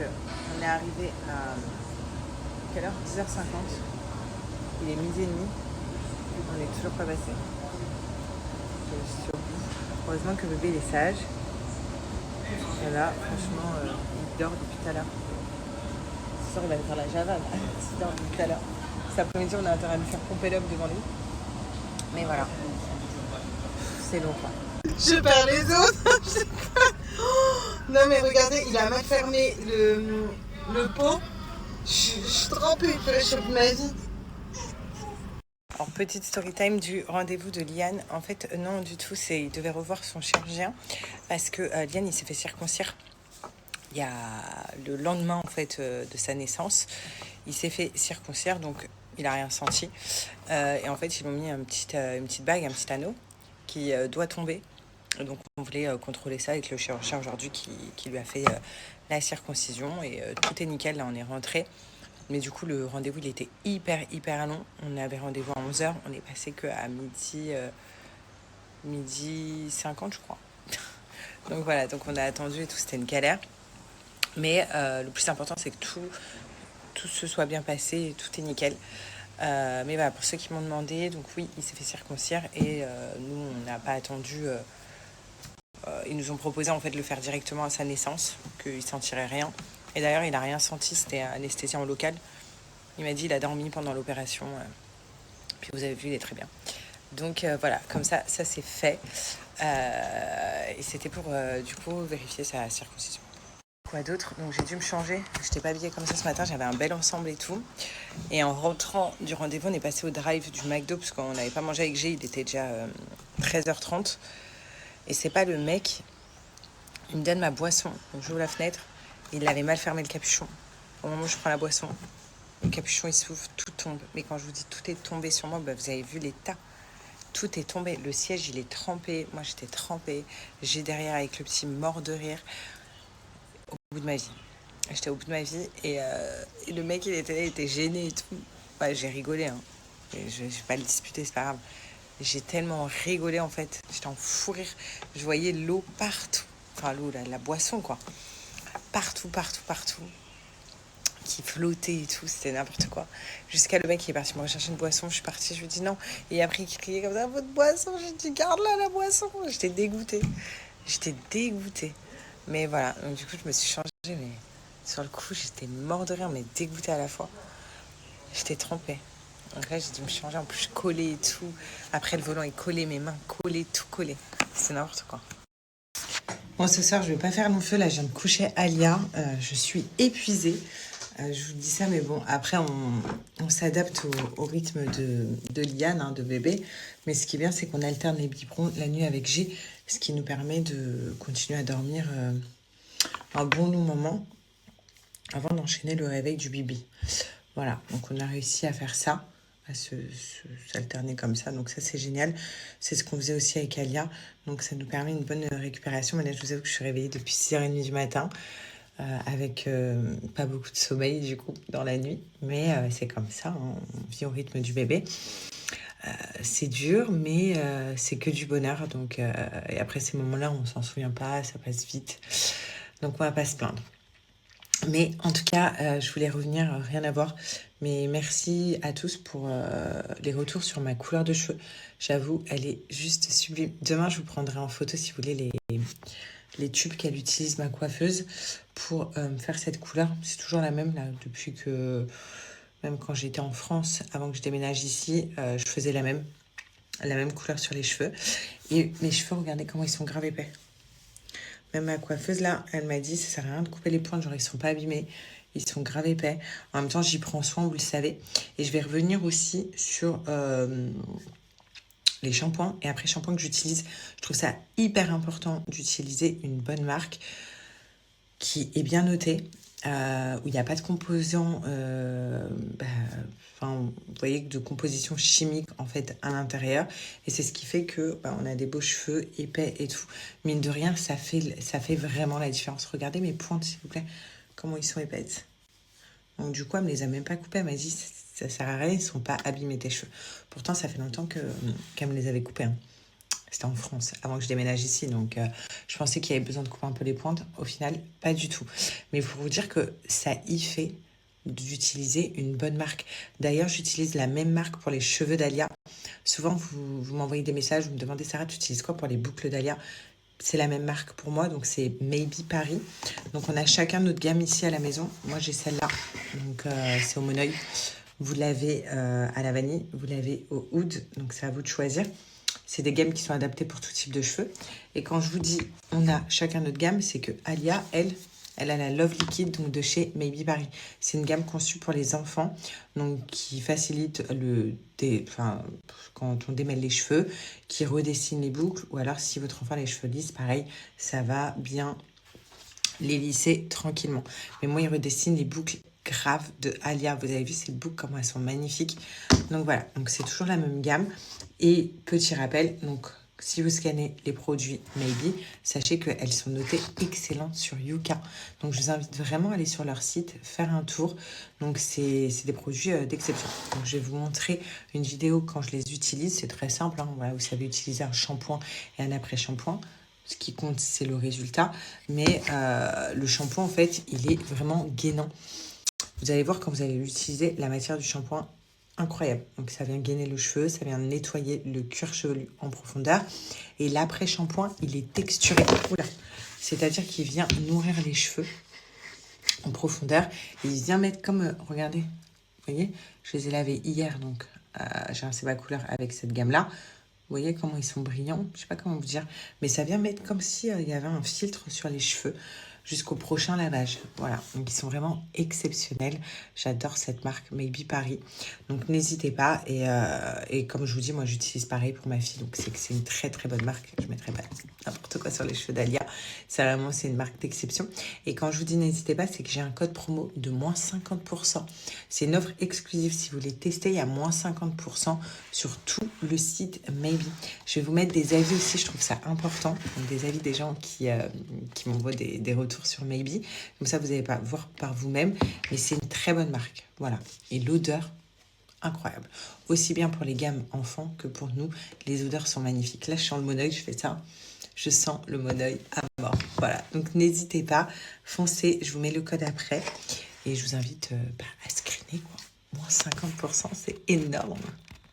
on est arrivé à quelle heure? 10h50. Il est midi et demi. On n'est toujours pas passé. Je suis au bout. Heureusement que bébé il est sage. Et là, franchement, il dort depuis tout à l'heure. C'est sûr, il va me faire la java. Il dort depuis tout à l'heure. Cet après-midi, on a intérêt à lui faire pomper l'homme devant lui. Mais voilà. C'est long, quoi. Je perds les autres. Je sais pas. Non, mais regardez, il a mal fermé le pot. Je suis trempée, je chope ma vie. Alors, petite story time du rendez-vous de Liane. En fait, non, du tout, il devait revoir son chirurgien parce que Liane, il s'est fait circoncire il y a le lendemain, en fait, de sa naissance. Il s'est fait circoncire, donc il n'a rien senti. Et en fait, ils lui ont mis une petite bague, un petit anneau qui doit tomber. Donc, on voulait contrôler ça avec le chirurgien aujourd'hui qui lui a fait la circoncision. Et tout est nickel, là, on est rentré. Mais du coup, le rendez-vous, il était hyper long. On avait rendez-vous à 11h. On est passé qu'à midi 50, je crois. Donc voilà, donc on a attendu et tout, c'était une galère. Mais le plus important, c'est que tout se soit bien passé et tout est nickel. Mais voilà, pour ceux qui m'ont demandé, donc oui, il s'est fait circoncire et nous, on n'a pas attendu. Ils nous ont proposé en fait de le faire directement à sa naissance, qu'il ne sentirait rien. Et d'ailleurs, il n'a rien senti, c'était anesthésie en local. Il m'a dit il a dormi pendant l'opération. Puis vous avez vu, il est très bien. Donc voilà, comme ça c'est fait. Et c'était pour du coup vérifier sa circoncision. Quoi d'autre? Donc j'ai dû me changer. Je n'étais pas habillée comme ça ce matin, j'avais un bel ensemble et tout. Et en rentrant du rendez-vous, on est passé au drive du McDo parce qu'on n'avait pas mangé avec G, il était déjà 13h30. Et c'est pas le mec, il me donne ma boisson. Donc j'ouvre la fenêtre, il avait mal fermé le capuchon. Au moment où je prends la boisson, le capuchon il s'ouvre, tout tombe. Mais quand je vous dis tout est tombé sur moi, bah, vous avez vu l'état. Tout est tombé. Le siège, il est trempé. Moi, j'étais trempée. J'ai derrière avec le petit mort de rire. Au bout de ma vie. J'étais au bout de ma vie. Et le mec, il était gêné et tout. Ouais, j'ai rigolé. Hein. Je vais pas le disputer, c'est pas grave. J'ai tellement rigolé, en fait. J'étais en fou rire. Je voyais l'eau partout. Enfin, l'eau, la boisson, quoi. Partout. Qui flottait et tout, c'était n'importe quoi. Jusqu'à le mec qui est parti me rechercher une boisson, je suis partie, je lui dis non. Et après, il criait comme ça, votre boisson, j'ai dit garde-la la boisson. J'étais dégoûtée. Mais voilà, donc du coup, je me suis changée, mais sur le coup, j'étais mort de rire, mais dégoûtée à la fois. J'étais trempée. Donc là, j'ai dû me changer, en plus, je collais et tout. Après, le volant est collé, mes mains collées, tout collé. C'est n'importe quoi. Bon, ce soir, je vais pas faire long feu. Là, je viens de coucher Alia. Je suis épuisée. Je vous dis ça, mais bon, après, on s'adapte au rythme de Liane, hein, de bébé. Mais ce qui est bien, c'est qu'on alterne les biberons la nuit avec G, ce qui nous permet de continuer à dormir un bon long moment avant d'enchaîner le réveil du bibi. Voilà, donc on a réussi à faire ça, à s'alterner comme ça. Donc ça, c'est génial. C'est ce qu'on faisait aussi avec Alia. Donc ça nous permet une bonne récupération. Mais là, je vous avoue que je suis réveillée depuis 6h30 du matin. Avec pas beaucoup de sommeil du coup dans la nuit, mais c'est comme ça, hein, on vit au rythme du bébé. C'est dur, mais c'est que du bonheur. Donc, et après ces moments-là, on s'en souvient pas, ça passe vite. Donc on va pas se plaindre. Mais en tout cas, je voulais revenir, rien à voir. Mais merci à tous pour les retours sur ma couleur de cheveux. J'avoue, elle est juste sublime. Demain, je vous prendrai en photo si vous voulez les tubes qu'elle utilise, ma coiffeuse, pour faire cette couleur. C'est toujours la même, là, depuis que... Même quand j'étais en France, avant que je déménage ici, je faisais la même couleur sur les cheveux. Et mes cheveux, regardez comment ils sont grave épais. Même ma coiffeuse, là, elle m'a dit, ça sert à rien de couper les pointes, genre ils sont pas abîmés. Ils sont grave épais. En même temps, j'y prends soin, vous le savez. Et je vais revenir aussi sur les shampoings. Et après, shampoing que j'utilise, je trouve ça hyper important d'utiliser une bonne marque qui est bien notée, où il n'y a pas de composants, vous voyez, de composition chimique en fait à l'intérieur. Et c'est ce qui fait que on a des beaux cheveux épais et tout. Mine de rien, ça fait vraiment la différence. Regardez mes pointes, s'il vous plaît, comment ils sont épaisses. Donc du coup, elle me les a même pas coupées. Elle m'a dit, ça sert à rien, ils sont pas abîmés tes cheveux. Pourtant, ça fait longtemps qu'elle me les avait coupés. Hein. C'était en France, avant que je déménage ici. Donc, je pensais qu'il y avait besoin de couper un peu les pointes. Au final, pas du tout. Mais pour vous dire que ça y fait d'utiliser une bonne marque. D'ailleurs, j'utilise la même marque pour les cheveux d'Alia. Souvent, vous m'envoyez des messages, vous me demandez, Sarah, tu utilises quoi pour les boucles d'Alia? C'est la même marque pour moi, donc c'est Maybe Paris. Donc, on a chacun notre gamme ici à la maison. Moi, j'ai celle-là, donc c'est au Moneuil. Vous l'avez à la vanille, vous l'avez au oud, donc c'est à vous de choisir. C'est des gammes qui sont adaptées pour tout type de cheveux. Et quand je vous dis on a chacun notre gamme, c'est que Alia, elle a la Love Liquid donc de chez Maybe Paris. C'est une gamme conçue pour les enfants, donc qui facilite quand on démêle les cheveux, qui redessine les boucles, ou alors si votre enfant a les cheveux lisses, pareil, ça va bien les lisser tranquillement. Mais moi, il redessine les boucles graves de Alia. Vous avez vu ces boucles, comment elles sont magnifiques. Donc voilà, donc c'est toujours la même gamme. Et petit rappel, donc si vous scannez les produits Maybe, sachez qu'elles sont notées excellentes sur Yuka. Donc je vous invite vraiment à aller sur leur site, faire un tour. Donc c'est des produits d'exception. Donc je vais vous montrer une vidéo quand je les utilise. C'est très simple, hein. Voilà, vous savez utiliser un shampoing et un après-shampoing. Ce qui compte, c'est le résultat. Mais le shampoing, en fait, il est vraiment gainant. Vous allez voir quand vous allez l'utiliser, la matière du shampoing, incroyable. Donc ça vient gainer le cheveu, ça vient nettoyer le cuir chevelu en profondeur. Et l'après-shampoing, il est texturé. Oula. C'est-à-dire qu'il vient nourrir les cheveux en profondeur. Et il vient mettre comme, regardez, vous voyez, je les ai lavés hier, donc j'ai un sébat couleur avec cette gamme-là. Vous voyez comment ils sont brillants, je sais pas comment vous dire, mais ça vient mettre comme si il y avait un filtre sur les cheveux jusqu'au prochain lavage. Voilà, donc ils sont vraiment exceptionnels. J'adore cette marque Maybe Paris. Donc n'hésitez pas. Et comme je vous dis, moi j'utilise pareil pour ma fille. Donc c'est que c'est une très très bonne marque. Je ne mettrai pas n'importe quoi sur les cheveux d'Alia. C'est une marque d'exception. Et quand je vous dis n'hésitez pas, c'est que j'ai un code promo de moins 50%. C'est une offre exclusive. Si vous voulez tester, il y a moins 50% sur tout le site Maybe. Je vais vous mettre des avis aussi, je trouve ça important. Donc des avis des gens qui m'envoient des retours sur Maybe. Comme ça, vous allez pas voir par vous-même. Mais c'est une très bonne marque. Voilà. Et l'odeur, incroyable. Aussi bien pour les gammes enfants que pour nous. Les odeurs sont magnifiques. Là, je sens le Moneuil, je fais ça. Je sens le Moneuil à mort. Voilà. Donc, n'hésitez pas. Foncez. Je vous mets le code après. Et je vous invite à screener, quoi. Moins 50%, c'est énorme.